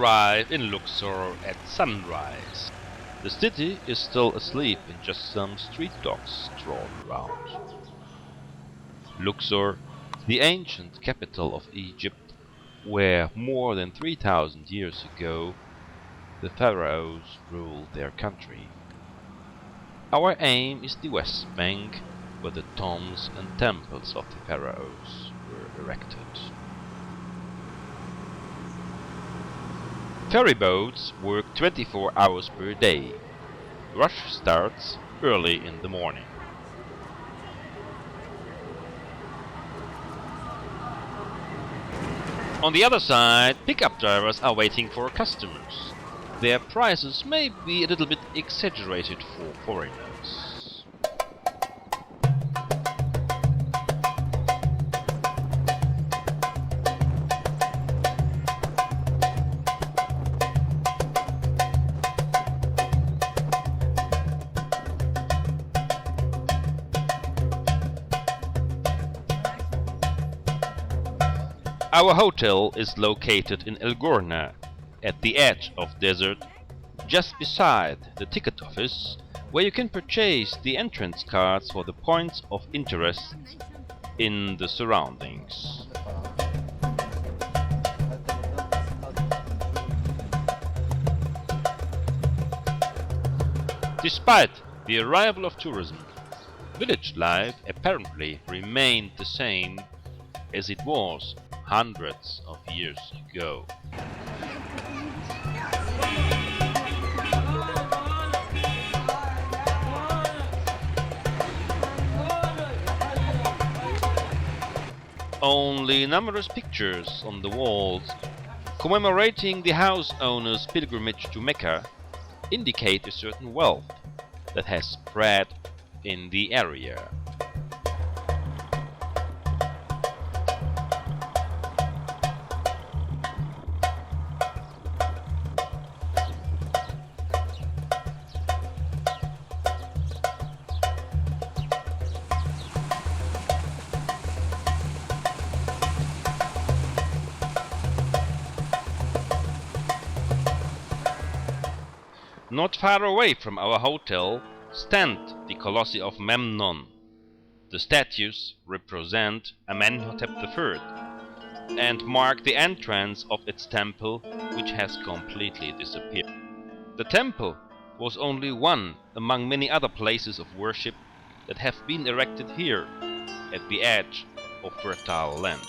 arrive in Luxor at sunrise. The city is still asleep and just some street dogs stroll around. Luxor, the ancient capital of Egypt, where more than 3,000 years ago the pharaohs ruled their country. Our aim is the West Bank, where the tombs and temples of the pharaohs were erected. Ferry boats work 24 hours per day. Rush starts early in the morning. On the other side, pickup drivers are waiting for customers. Their prices may be a little bit exaggerated for foreigners. Our hotel is located in el-Gourna, at the edge of desert, just beside the ticket office, where you can purchase the entrance cards for the points of interest in the surroundings. Despite the arrival of tourism, village life apparently remained the same as it was hundreds of years ago. Only numerous pictures on the walls commemorating the house owner's pilgrimage to Mecca indicate a certain wealth that has spread in the area. Not far away from our hotel stand the colossi of Memnon. The statues represent Amenhotep III and mark the entrance of its temple, which has completely disappeared. The temple was only one among many other places of worship that have been erected here, at the edge of fertile land.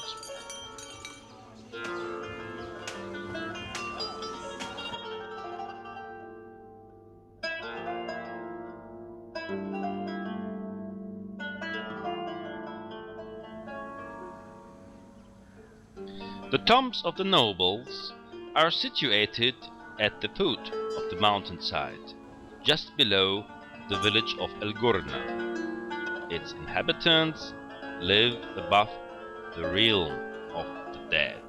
The tombs of the nobles are situated at the foot of the mountainside, just below the village of el-Gourna. Its inhabitants live above the realm of the dead.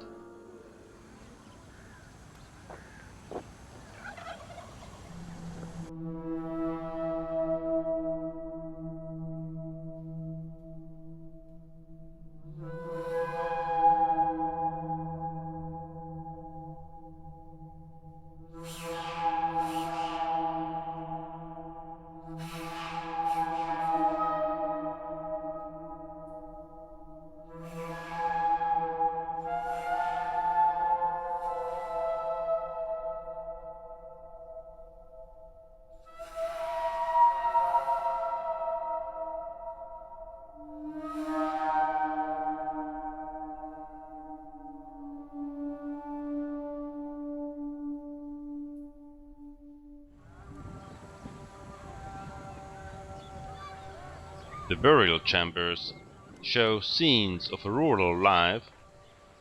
The burial chambers show scenes of a rural life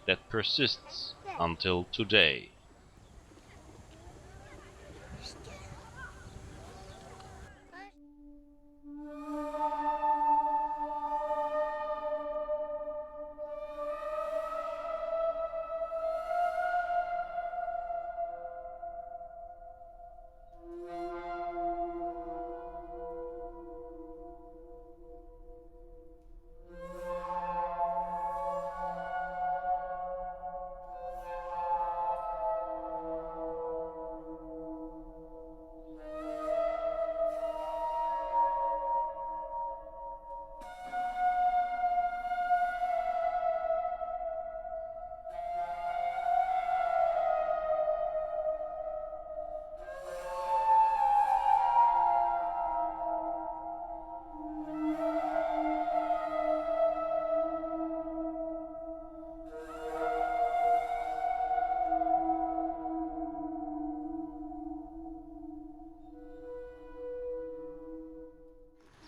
that persists until today.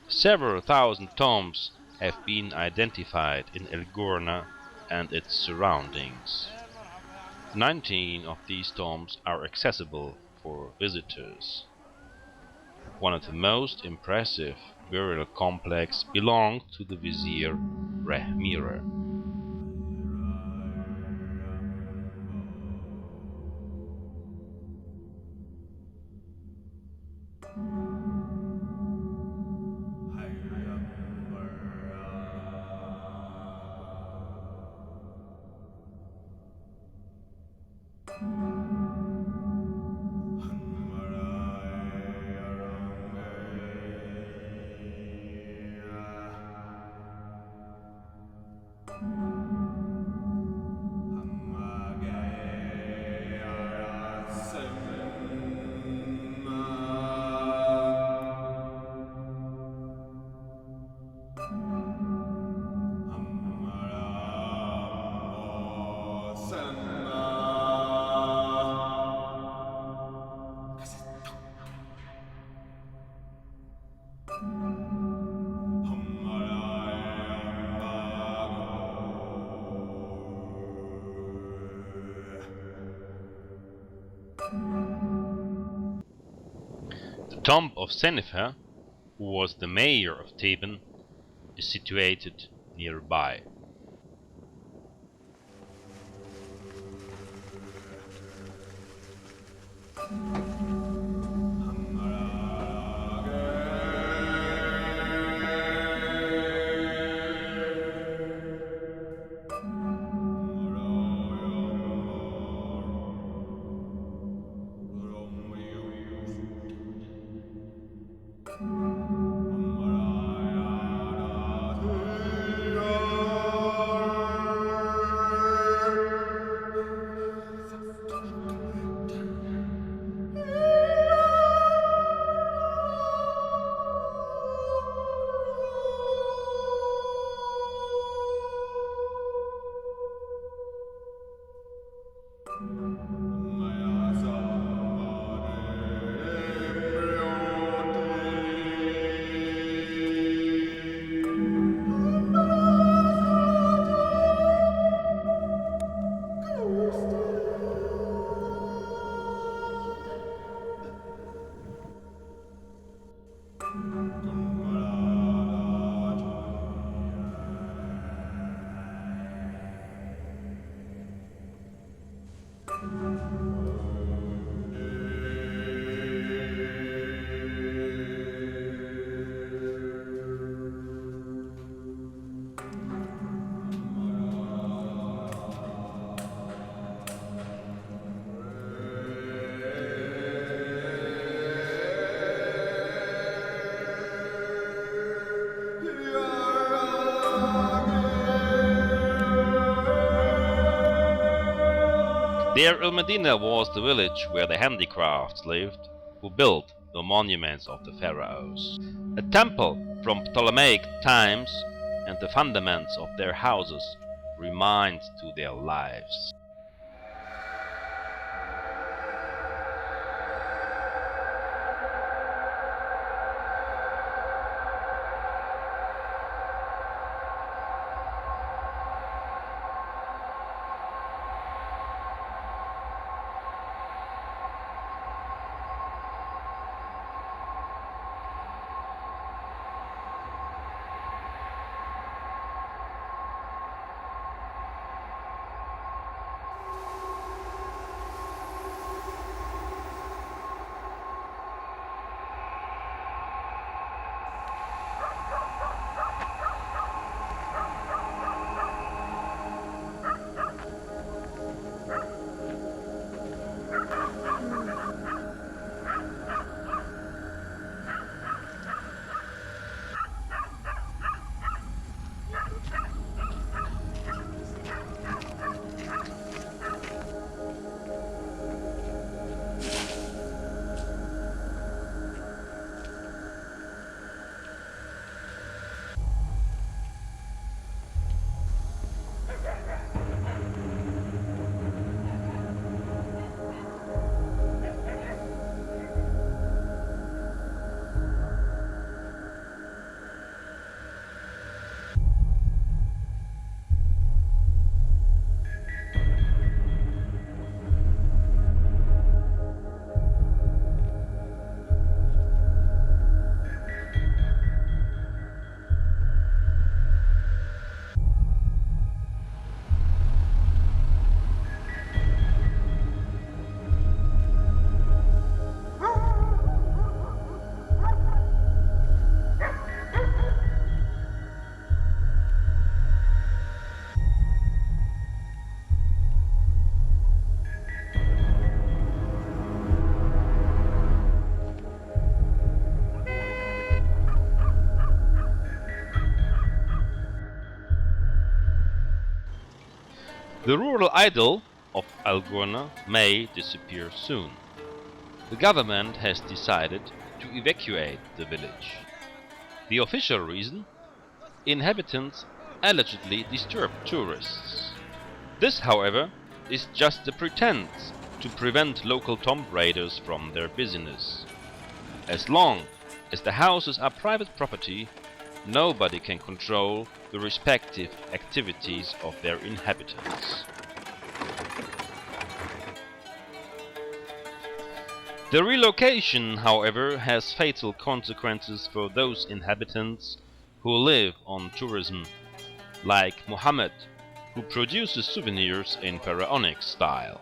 Several thousand tombs have been identified in El Gourna and its surroundings. 19 of these tombs are accessible for visitors. One of the most impressive burial complexes belonged to the Vizier Rehmire. The tomb of Sennefer, who was the mayor of Theban, is situated nearby. Deir el-Medina was the village where the handicrafts lived, who built the monuments of the pharaohs. A temple from Ptolemaic times and the fundaments of their houses remind to their lives. The rural idol of Al-Ghurna may disappear soon. The government has decided to evacuate the village. The official reason? Inhabitants allegedly disturb tourists. This, however, is just a pretense to prevent local tomb raiders from their business. As long as the houses are private property, nobody can control the respective activities of their inhabitants. The relocation, however, has fatal consequences for those inhabitants who live on tourism, like Muhammad, who produces souvenirs in pharaonic style.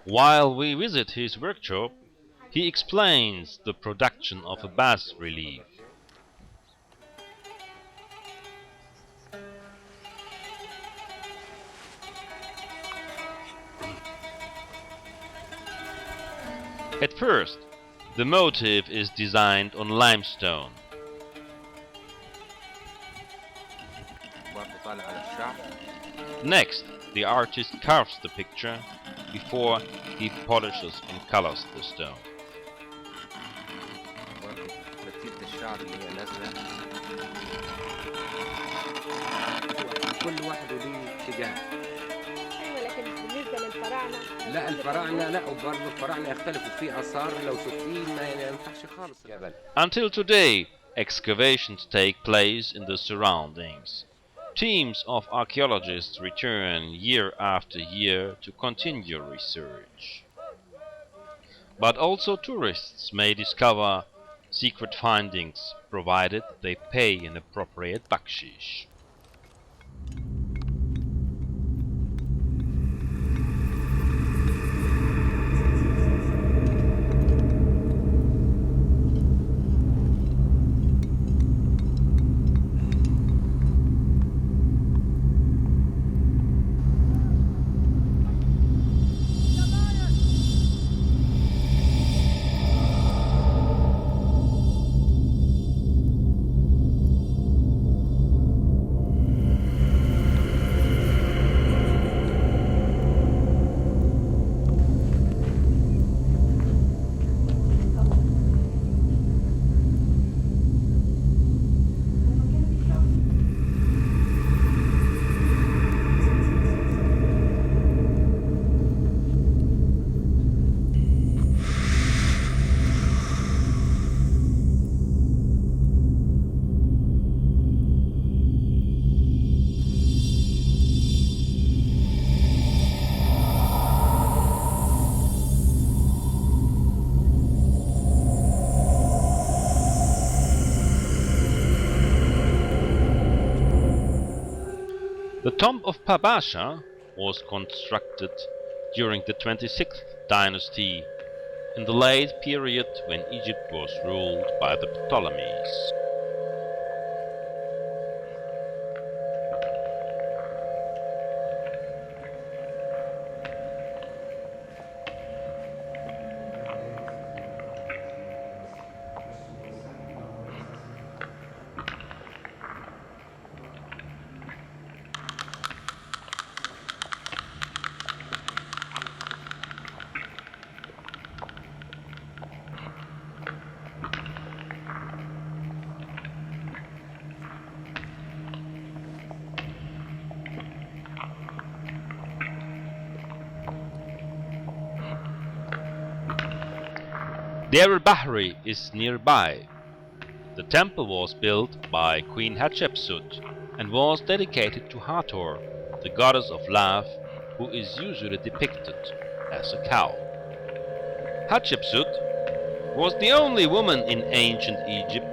While we visit his workshop, he explains the production of a bas relief. At first, the motif is designed on limestone. Next, the artist carves the picture before he polishes and colors the stone. لا الفراعنة لا وبرضه الفراعنة يختلفوا في آثار لو شفتيه ما ينفعش خالص جبل. Until today, excavations take place in the surroundings. Teams of archaeologists return year after year to continue research. But also tourists may discover secret findings, provided they pay an appropriate bakshish. The tomb of Pabasha was constructed during the 26th dynasty, in the late period when Egypt was ruled by the Ptolemies. Deir al-Bahri is nearby. The temple was built by Queen Hatshepsut and was dedicated to Hathor, the goddess of love, who is usually depicted as a cow. Hatshepsut was the only woman in ancient Egypt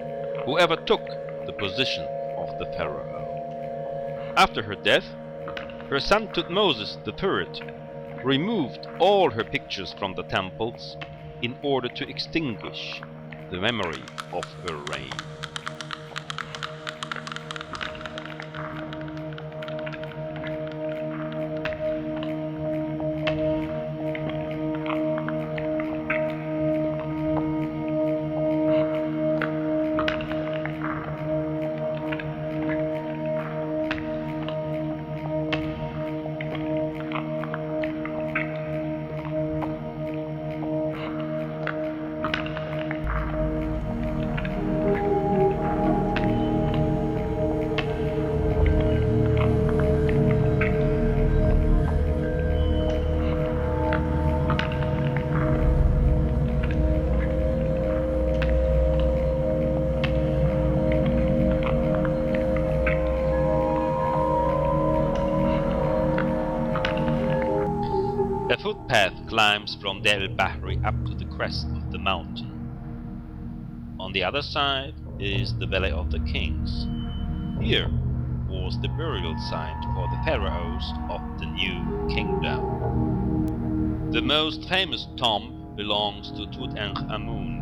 who ever took the position of the pharaoh. After her death, her son Thutmose III removed all her pictures from the temples in order to extinguish the memory of her reign. path climbs from Deir el-Bahri up to the crest of the mountain. On the other side is the Valley of the Kings. Here was the burial site for the pharaohs of the new kingdom. The most famous tomb belongs to Tutankhamun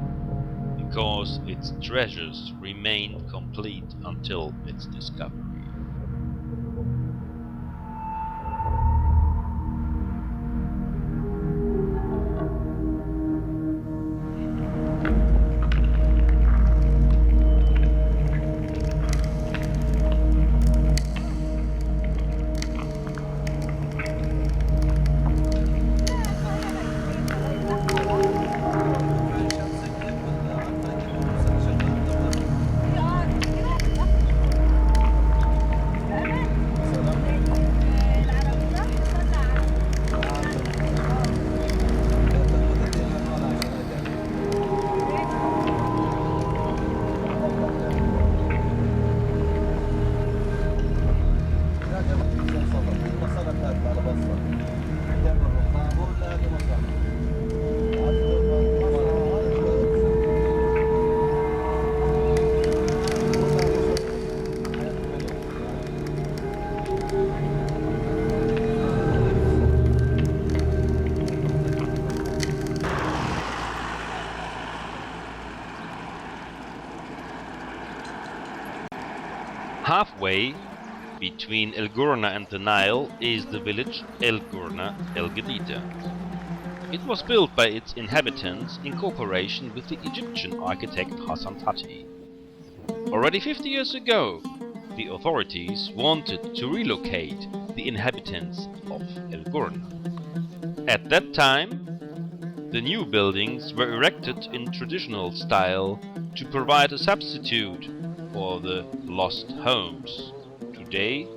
because its treasures remained complete until its discovery. Halfway between El Gourna and the Nile is the village El Gourna El Gedida. It was built by its inhabitants in cooperation with the Egyptian architect Hassan Fatih. Already 50 years ago, the authorities wanted to relocate the inhabitants of El Gourna. At that time, the new buildings were erected in traditional style to provide a substitute for the lost homes. Today,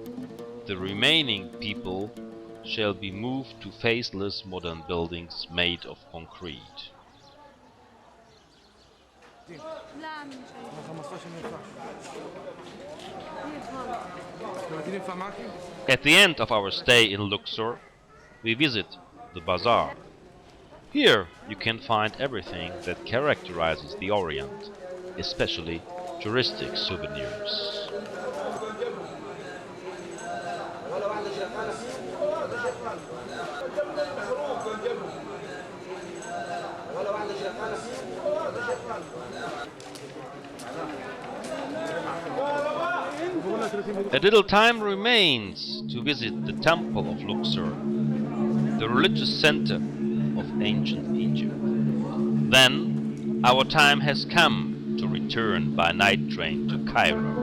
the remaining people shall be moved to faceless modern buildings made of concrete. At the end of our stay in Luxor, we visit the bazaar. Here you can find everything that characterizes the Orient, especially touristic souvenirs. A little time remains to visit the Temple of Luxor, the religious center of ancient Egypt. Then our time has come to return by night train to Cairo.